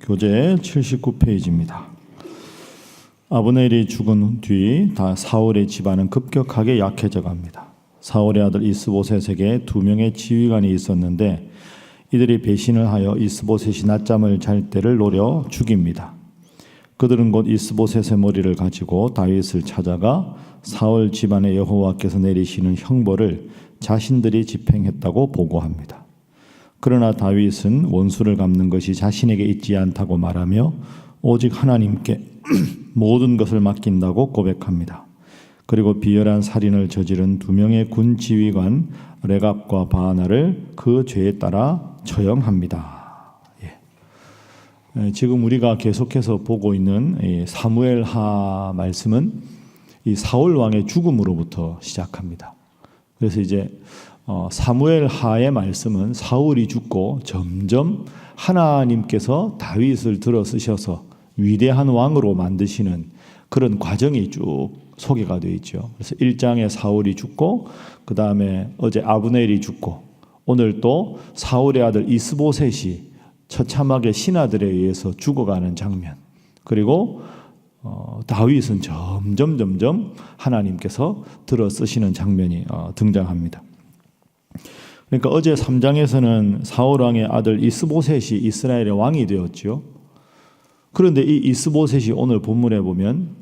교재 79페이지입니다. 아브넬이 죽은 뒤 사울의 집안은 급격하게 약해져 갑니다. 사울의 아들 이스보셋에게 2명의 지휘관이 있었는데 이들이 배신을 하여 이스보셋이 낮잠을 잘 때를 노려 죽입니다. 그들은 곧 이스보셋의 머리를 가지고 다윗을 찾아가 사울 집안에 여호와께서 내리시는 형벌을 자신들이 집행했다고 보고합니다. 그러나 다윗은 원수를 갚는 것이 자신에게 있지 않다고 말하며 오직 하나님께 모든 것을 맡긴다고 고백합니다. 그리고 비열한 살인을 저지른 2명의 군 지휘관 레갑과 바하나를 그 죄에 따라 처형합니다. 지금 우리가 계속해서 보고 있는 사무엘하 말씀은 이 사울 왕의 죽음으로부터 시작합니다. 그래서 이제 사무엘하의 말씀은 사울이 죽고 점점 하나님께서 다윗을 들어 쓰셔서 위대한 왕으로 만드시는 그런 과정이 쭉 소개가 되어 있죠. 그래서 1장에 사울이 죽고 그 다음에 어제 아브넬이 죽고 오늘 또 사울의 아들 이스보셋이 처참하게 신하들에 의해서 죽어가는 장면, 그리고 다윗은 점점 하나님께서 들어 쓰시는 장면이 등장합니다. 그러니까 어제 3장에서는 사울 왕의 아들 이스보셋이 이스라엘의 왕이 되었죠. 그런데 이 이스보셋이 오늘 본문에 보면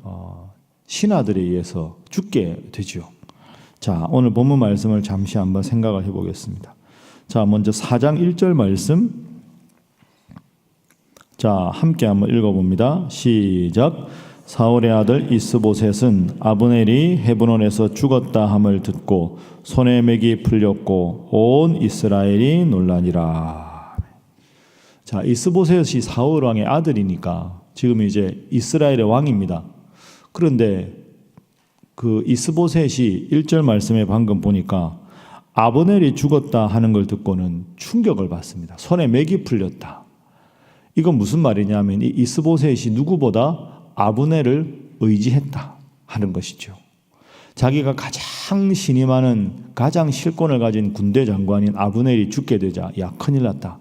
신하들에 의해서 죽게 되죠. 자, 오늘 본문 말씀을 잠시 한번 생각을 해보겠습니다. 자, 먼저 4장 1절 말씀, 자, 함께 한번 읽어봅니다. 시작. 사울의 아들 이스보셋은 아브넬이 헤브론에서 죽었다 함을 듣고 손에 맥이 풀렸고 온 이스라엘이 놀라니라. 자, 이스보셋이 사울 왕의 아들이니까 지금 이제 이스라엘의 왕입니다. 그런데 그 이스보셋이 1절 말씀에 방금 보니까 아브넬이 죽었다 하는 걸 듣고는 충격을 받습니다. 손에 맥이 풀렸다. 이건 무슨 말이냐면 이 이스보셋이 누구보다 아브넬을 의지했다 하는 것이죠. 자기가 가장 신임하는 가장 실권을 가진 군대 장관인 아브넬이 죽게 되자 야, 큰일 났다.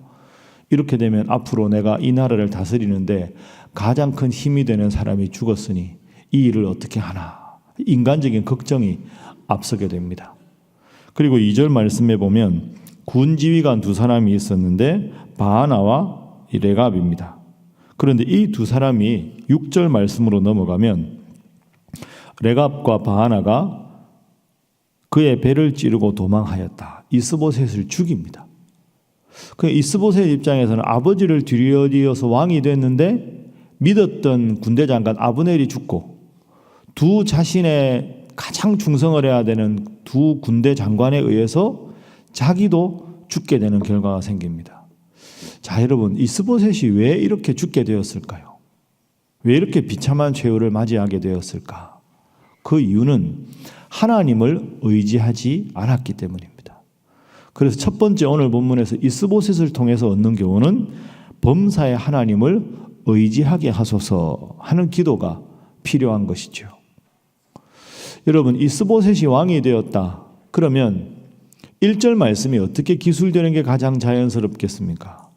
이렇게 되면 앞으로 내가 이 나라를 다스리는데 가장 큰 힘이 되는 사람이 죽었으니 이 일을 어떻게 하나. 인간적인 걱정이 앞서게 됩니다. 그리고 2절 말씀에 보면 군 지휘관 2사람이 있었는데 바하나와 레갑입니다. 그런데 이 2사람이 6절 말씀으로 넘어가면 레갑과 바하나가 그의 배를 찌르고 도망하였다. 이스보셋을 죽입니다. 그 이스보셋 입장에서는 아버지를 뒤이어서 왕이 됐는데 믿었던 군대 장관 아브넬이 죽고 두 자신의 가장 충성을 해야 되는 2 군대 장관에 의해서 자기도 죽게 되는 결과가 생깁니다. 자, 여러분, 이스보셋이 왜 이렇게 죽게 되었을까요? 왜 이렇게 비참한 최후를 맞이하게 되었을까? 그 이유는 하나님을 의지하지 않았기 때문입니다. 그래서 첫 번째 오늘 본문에서 이스보셋을 통해서 얻는 교훈은 범사의 하나님을 의지하게 하소서 하는 기도가 필요한 것이죠. 여러분, 이스보셋이 왕이 되었다. 그러면 1절 말씀이 어떻게 기술되는 게 가장 자연스럽겠습니까?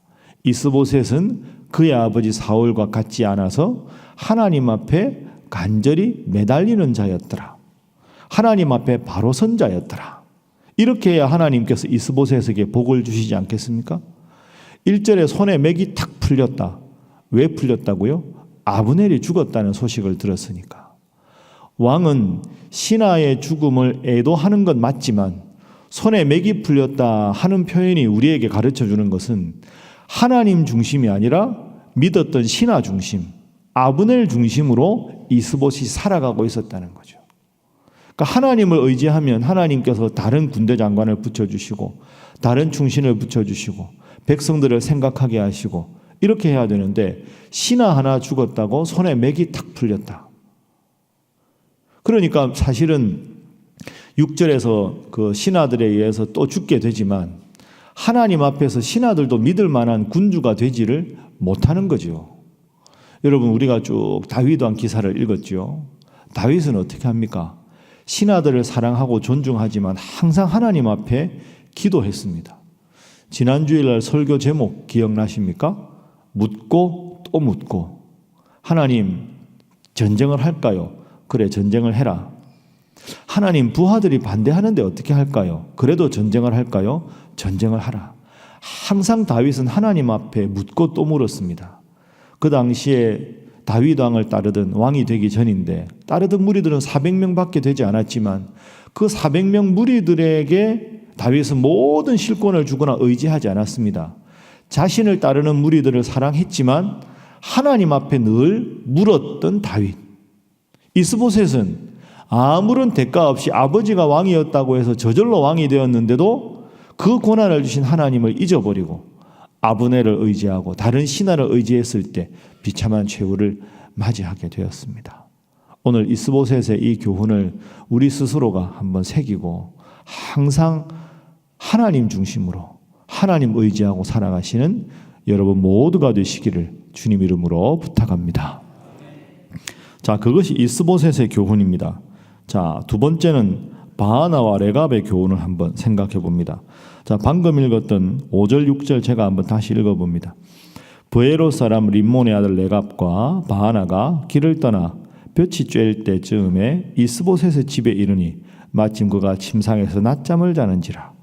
이스보셋은 그의 아버지 사울과 같지 않아서 하나님 앞에 간절히 매달리는 자였더라. 하나님 앞에 바로 선 자였더라. 이렇게 해야 하나님께서 이스보셋에게 복을 주시지 않겠습니까? 1절에 손에 맥이 탁 풀렸다. 왜 풀렸다고요? 아브넬이 죽었다는 소식을 들었으니까. 왕은 신하의 죽음을 애도하는 건 맞지만 손에 맥이 풀렸다 하는 표현이 우리에게 가르쳐 주는 것은 하나님 중심이 아니라 믿었던 신하 중심, 아브넬 중심으로 이스보셋이 살아가고 있었다는 거죠. 그러니까 하나님을 의지하면 하나님께서 다른 군대 장관을 붙여주시고 다른 충신을 붙여주시고 백성들을 생각하게 하시고 이렇게 해야 되는데 신하 하나 죽었다고 손에 맥이 탁 풀렸다. 그러니까 사실은 6절에서 그 신하들에 의해서 또 죽게 되지만 하나님 앞에서 신하들도 믿을 만한 군주가 되지를 못하는 거죠. 여러분, 우리가 쭉 다윗 왕 기사를 읽었죠. 다윗은 어떻게 합니까? 신하들을 사랑하고 존중하지만 항상 하나님 앞에 기도했습니다. 지난 주일날 설교 제목 기억나십니까? 묻고 또 묻고, 하나님 전쟁을 할까요? 그래, 전쟁을 해라. 하나님 부하들이 반대하는데 어떻게 할까요? 그래도 전쟁을 할까요? 전쟁을 하라. 항상 다윗은 하나님 앞에 묻고 또 물었습니다. 그 당시에 다윗 왕을 따르던 왕이 되기 전인데 따르던 무리들은 400명밖에 되지 않았지만 그 400명 무리들에게 다윗은 모든 실권을 주거나 의지하지 않았습니다. 자신을 따르는 무리들을 사랑했지만 하나님 앞에 늘 물었던 다윗. 이스보셋은 아무런 대가 없이 아버지가 왕이었다고 해서 저절로 왕이 되었는데도 그 고난을 주신 하나님을 잊어버리고 아브넬을 의지하고 다른 신하를 의지했을 때 비참한 최후를 맞이하게 되었습니다. 오늘 이스보셋의 이 교훈을 우리 스스로가 한번 새기고 항상 하나님 중심으로 하나님 의지하고 살아가시는 여러분 모두가 되시기를 주님 이름으로 부탁합니다. 자, 그것이 이스보셋의 교훈입니다. 자, 두 번째는 바하나와 레갑의 교훈을 한번 생각해 봅니다. 자, 방금 읽었던 5절 6절 제가 한번 다시 읽어봅니다. 브에로 사람 림몬의 아들 레갑과 바하나가 길을 떠나 볕이 쬐일 때쯤에 이스보셋의 집에 이르니 마침 그가 침상에서 낮잠을 자는지라.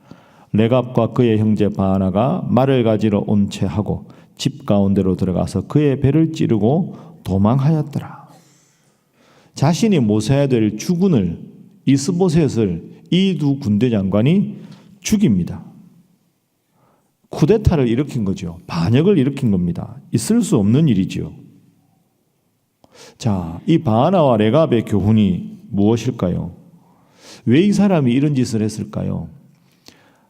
레갑과 그의 형제 바하나가 말을 가지러 온 채 하고 집 가운데로 들어가서 그의 배를 찌르고 도망하였더라. 자신이 모셔야 될 주군을 이스보셋을 이 두 군대 장관이 죽입니다. 쿠데타를 일으킨 거죠. 반역을 일으킨 겁니다. 있을 수 없는 일이지요. 자, 이 바하나와 레갑의 교훈이 무엇일까요? 왜 이 사람이 이런 짓을 했을까요?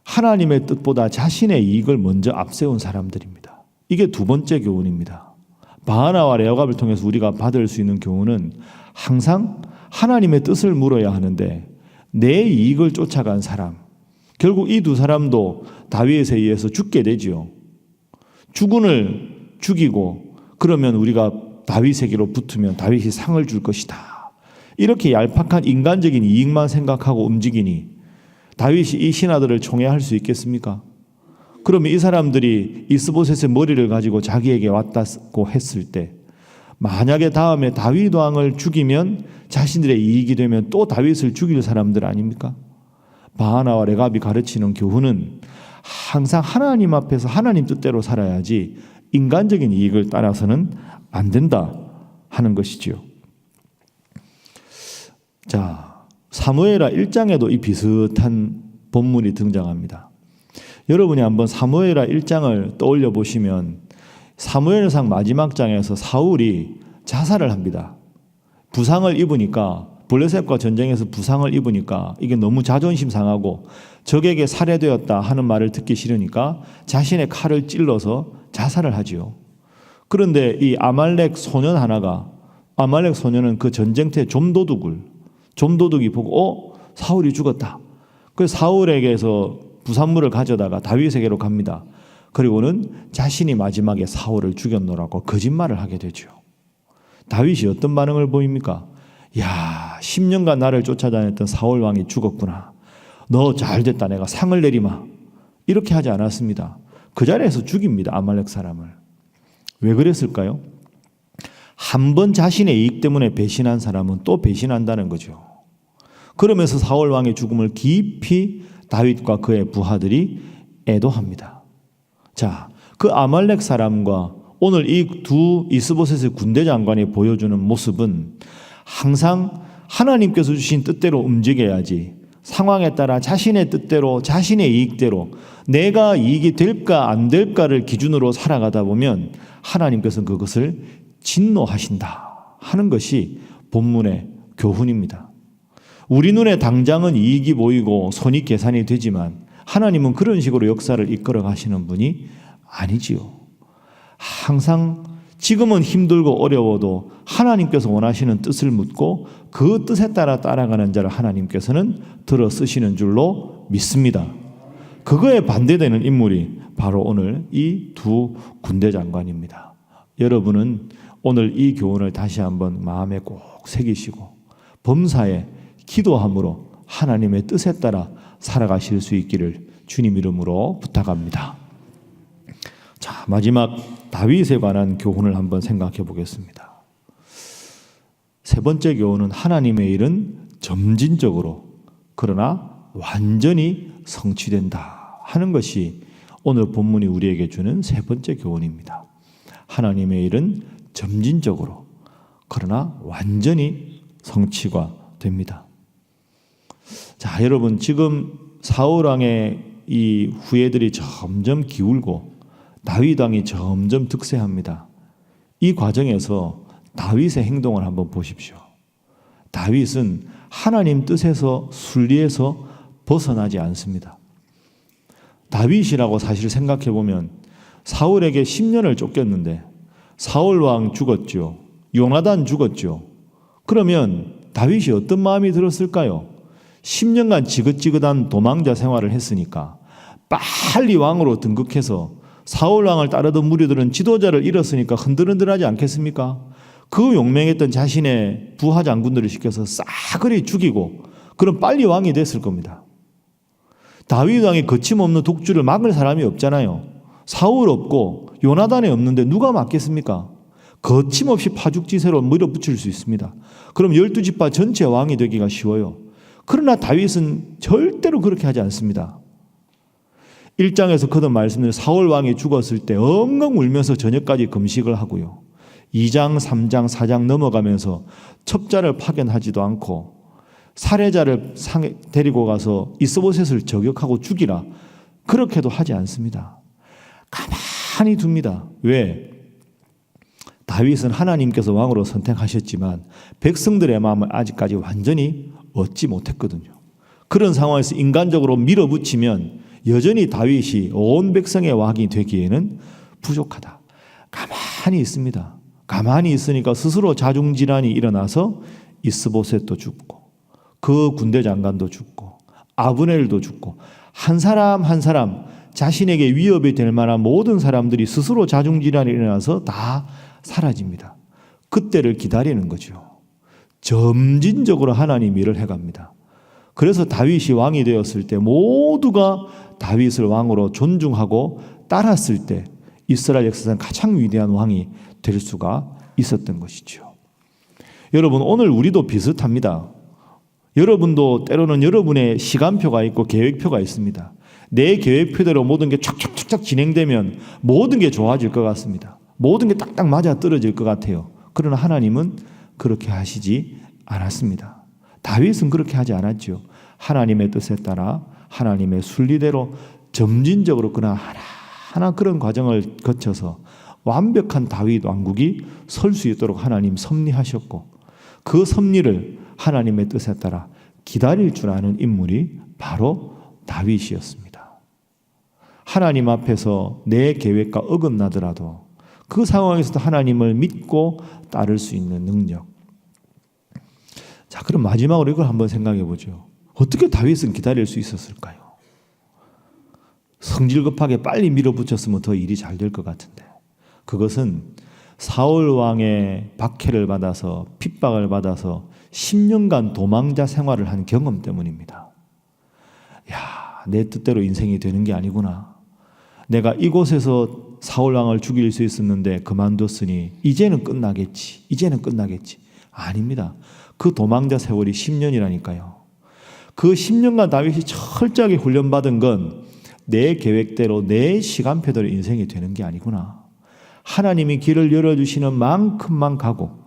하나님의 뜻보다 자신의 이익을 먼저 앞세운 사람들입니다. 이게 두 번째 교훈입니다. 바하나와 레갑을 통해서 우리가 받을 수 있는 교훈은 항상 하나님의 뜻을 물어야 하는데 내 이익을 쫓아간 사람, 결국 이 두 사람도 다윗에 의해서 죽게 되지요. 주군을 죽이고 그러면 우리가 다윗에게로 붙으면 다윗이 상을 줄 것이다. 이렇게 얄팍한 인간적인 이익만 생각하고 움직이니 다윗이 이 신하들을 총애할 수 있겠습니까? 그러면 이 사람들이 이스보셋의 머리를 가지고 자기에게 왔다고 했을 때 만약에 다음에 다윗 왕을 죽이면 자신들의 이익이 되면 또 다윗을 죽일 사람들 아닙니까? 바하나와 레갑이 가르치는 교훈은 항상 하나님 앞에서 하나님 뜻대로 살아야지 인간적인 이익을 따라서는 안 된다 하는 것이지요. 자, 사무엘하 1장에도 이 비슷한 본문이 등장합니다. 여러분이 한번 사무엘하 1장을 떠올려 보시면 사무엘상 마지막 장에서 사울이 자살을 합니다. 부상을 입으니까 블레셋과 전쟁에서 부상을 입으니까 이게 너무 자존심 상하고 적에게 살해되었다 하는 말을 듣기 싫으니까 자신의 칼을 찔러서 자살을 하지요. 그런데 이 아말렉 소년 하나가 아말렉 소년은 그 전쟁터의 좀도둑이 보고 사울이 죽었다. 그래서 사울에게서 부산물을 가져다가 다윗에게로 갑니다. 그리고는 자신이 마지막에 사울을 죽였노라고 거짓말을 하게 되죠. 다윗이 어떤 반응을 보입니까? 야, 10년간 나를 쫓아다녔던 사울 왕이 죽었구나. 너 잘됐다. 내가 상을 내리마. 이렇게 하지 않았습니다. 그 자리에서 죽입니다. 아말렉 사람을. 왜 그랬을까요? 한 번 자신의 이익 때문에 배신한 사람은 또 배신한다는 거죠. 그러면서 사울 왕의 죽음을 깊이 다윗과 그의 부하들이 애도합니다. 자, 그 아말렉 사람과 오늘 이 두 이스보셋의 군대 장관이 보여주는 모습은 항상 하나님께서 주신 뜻대로 움직여야지 상황에 따라 자신의 뜻대로 자신의 이익대로 내가 이익이 될까 안 될까를 기준으로 살아가다 보면 하나님께서는 그것을 진노하신다 하는 것이 본문의 교훈입니다. 우리 눈에 당장은 이익이 보이고 손익 계산이 되지만 하나님은 그런 식으로 역사를 이끌어 가시는 분이 아니지요. 항상 지금은 힘들고 어려워도 하나님께서 원하시는 뜻을 묻고 그 뜻에 따라 따라가는 자를 하나님께서는 들어 쓰시는 줄로 믿습니다. 그거에 반대되는 인물이 바로 오늘 이 두 군대 장관입니다. 여러분은 오늘 이 교훈을 다시 한번 마음에 꼭 새기시고 범사에 기도함으로 하나님의 뜻에 따라 살아가실 수 있기를 주님 이름으로 부탁합니다. 자, 마지막 다윗에 관한 교훈을 한번 생각해 보겠습니다. 세 번째 교훈은 하나님의 일은 점진적으로 그러나 완전히 성취된다 하는 것이 오늘 본문이 우리에게 주는 세 번째 교훈입니다. 하나님의 일은 점진적으로 그러나 완전히 성취가 됩니다. 자, 여러분, 지금 사울 왕의 이 후예들이 점점 기울고 다윗 왕이 점점 득세합니다. 이 과정에서 다윗의 행동을 한번 보십시오. 다윗은 하나님 뜻에서 순리에서 벗어나지 않습니다. 다윗이라고 사실 생각해 보면 사울에게 10년을 쫓겼는데 사울 왕 죽었죠. 요나단 죽었죠. 그러면 다윗이 어떤 마음이 들었을까요? 10년간 지긋지긋한 도망자 생활을 했으니까 빨리 왕으로 등극해서 사울 왕을 따르던 무리들은 지도자를 잃었으니까 흔들흔들하지 않겠습니까? 그 용맹했던 자신의 부하 장군들을 시켜서 싸그리 죽이고 그럼 빨리 왕이 됐을 겁니다. 다윗 왕이 거침없는 독주를 막을 사람이 없잖아요. 사울 없고 요나단이 없는데 누가 막겠습니까? 거침없이 파죽지세로 밀어붙일 수 있습니다. 그럼 12지파 전체 왕이 되기가 쉬워요. 그러나 다윗은 절대로 그렇게 하지 않습니다. 1장에서 거듭 말씀드린 사울 왕이 죽었을 때 엉엉 울면서 저녁까지 금식을 하고요. 2장, 3장, 4장 넘어가면서 첩자를 파견하지도 않고 살해자를 데리고 가서 이스보셋을 저격하고 죽이라 그렇게도 하지 않습니다. 가만히 둡니다. 왜? 다윗은 하나님께서 왕으로 선택하셨지만 백성들의 마음을 아직까지 완전히 얻지 못했거든요. 그런 상황에서 인간적으로 밀어붙이면 여전히 다윗이 온 백성의 왕이 되기에는 부족하다. 가만히 있습니다. 가만히 있으니까 스스로 자중질환이 일어나서 이스보셋도 죽고 그 군대 장관도 죽고 아브넬도 죽고 한 사람 한 사람 자신에게 위협이 될 만한 모든 사람들이 스스로 자중질환이 일어나서 다 사라집니다. 그때를 기다리는 거죠. 점진적으로 하나님 일을 해갑니다. 그래서 다윗이 왕이 되었을 때 모두가 다윗을 왕으로 존중하고 따랐을 때 이스라엘 역사상 가장 위대한 왕이 될 수가 있었던 것이죠. 여러분, 오늘 우리도 비슷합니다. 여러분도 때로는 여러분의 시간표가 있고 계획표가 있습니다. 내 계획표대로 모든 게 촥촥촥 진행되면 모든 게 좋아질 것 같습니다. 모든 게 딱딱 맞아 떨어질 것 같아요. 그러나 하나님은 그렇게 하시지 않았습니다. 다윗은 그렇게 하지 않았죠. 하나님의 뜻에 따라 하나님의 순리대로 점진적으로 그러나 하나하나 그런 과정을 거쳐서 완벽한 다윗 왕국이 설 수 있도록 하나님 섭리하셨고 그 섭리를 하나님의 뜻에 따라 기다릴 줄 아는 인물이 바로 다윗이었습니다. 하나님 앞에서 내 계획과 어긋나더라도 그 상황에서도 하나님을 믿고 따를 수 있는 능력. 자, 그럼 마지막으로 이걸 한번 생각해 보죠. 어떻게 다윗은 기다릴 수 있었을까요? 성질 급하게 빨리 밀어붙였으면 더 일이 잘 될 것 같은데 그것은 사울 왕의 박해를 받아서 핍박을 받아서 10년간 도망자 생활을 한 경험 때문입니다. 야, 내 뜻대로 인생이 되는 게 아니구나. 내가 이곳에서 사울 왕을 죽일 수 있었는데 그만뒀으니 이제는 끝나겠지. 이제는 끝나겠지. 아닙니다. 그 도망자 세월이 10년이라니까요. 그 10년간 다윗이 철저하게 훈련받은 건 내 계획대로 내 시간표대로 인생이 되는 게 아니구나. 하나님이 길을 열어주시는 만큼만 가고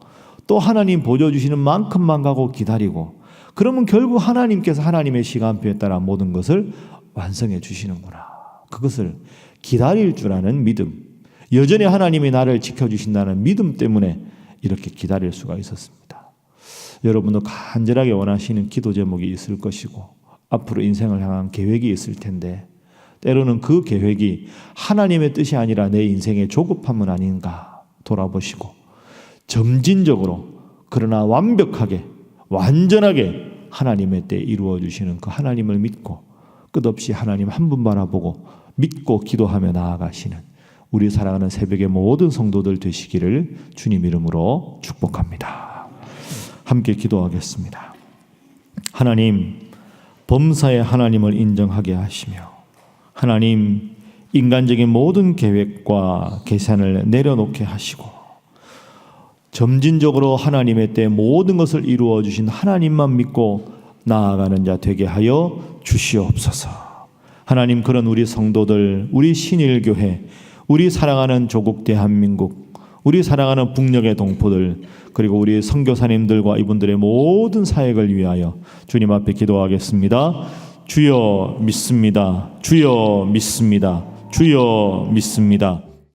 또 하나님 보여주시는 만큼만 가고 기다리고 그러면 결국 하나님께서 하나님의 시간표에 따라 모든 것을 완성해 주시는구나. 그것을 기다릴 줄 아는 믿음, 여전히 하나님이 나를 지켜주신다는 믿음 때문에 이렇게 기다릴 수가 있었습니다. 여러분도 간절하게 원하시는 기도 제목이 있을 것이고 앞으로 인생을 향한 계획이 있을 텐데 때로는 그 계획이 하나님의 뜻이 아니라 내 인생의 조급함은 아닌가 돌아보시고 점진적으로 그러나 완벽하게 완전하게 하나님의 때에 이루어 주시는 그 하나님을 믿고 끝없이 하나님 한 분 바라보고 믿고 기도하며 나아가시는 우리 사랑하는 새벽의 모든 성도들 되시기를 주님 이름으로 축복합니다. 함께 기도하겠습니다. 하나님, 범사의 하나님을 인정하게 하시며 하나님, 인간적인 모든 계획과 계산을 내려놓게 하시고 점진적으로 하나님의 때 모든 것을 이루어 주신 하나님만 믿고 나아가는 자 되게 하여 주시옵소서. 하나님, 그런 우리 성도들, 우리 신일교회, 우리 사랑하는 조국 대한민국, 우리 사랑하는 북녘의 동포들, 그리고 우리 선교사님들과 이분들의 모든 사역을 위하여 주님 앞에 기도하겠습니다. 주여 믿습니다. 주여 믿습니다. 주여 믿습니다.